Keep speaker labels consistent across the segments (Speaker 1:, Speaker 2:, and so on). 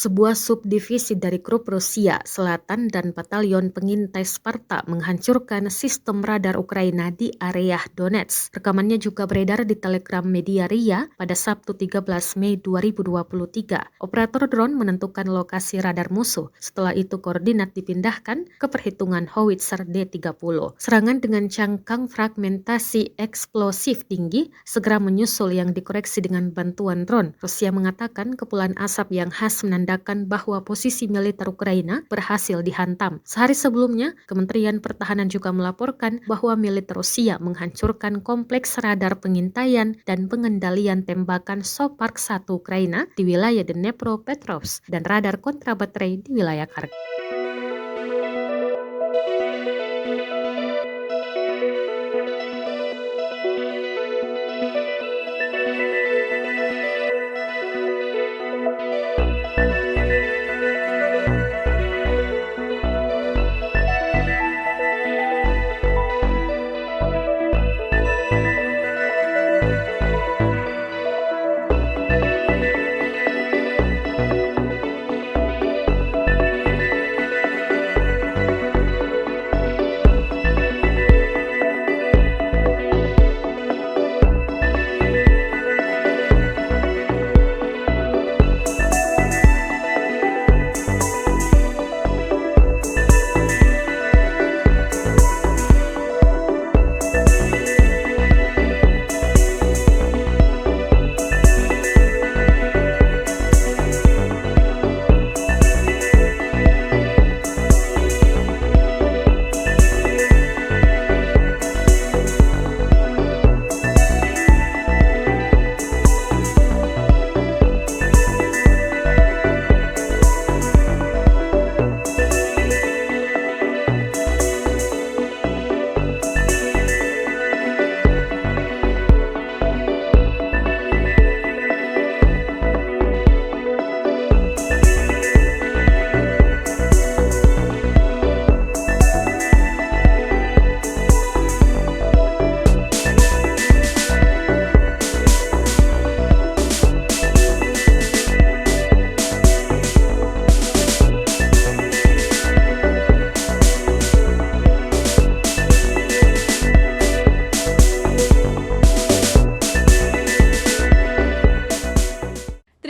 Speaker 1: Sebuah subdivisi dari grup Rusia Selatan dan Batalion Pengintai Sparta menghancurkan sistem radar Ukraina di area Donetsk. Rekamannya juga beredar di Telegram media RIA pada Sabtu 13 Mei 2023. Operator drone menentukan lokasi radar musuh. Setelah itu koordinat dipindahkan ke perhitungan howitzer D-30. Serangan dengan cangkang fragmentasi eksplosif tinggi segera menyusul yang dikoreksi dengan bantuan drone. Rusia mengatakan kepulan asap yang khas menandakan bahwa posisi militer Ukraina berhasil dihantam. Sehari sebelumnya, Kementerian Pertahanan juga melaporkan bahwa militer Rusia menghancurkan kompleks radar pengintaian dan pengendalian tembakan Sopark 1 Ukraina di wilayah Dnepropetrovsk dan radar kontrabaterai di wilayah Kharkiv.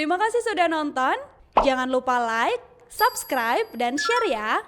Speaker 2: Terima kasih sudah nonton. Jangan lupa like, subscribe, dan share ya.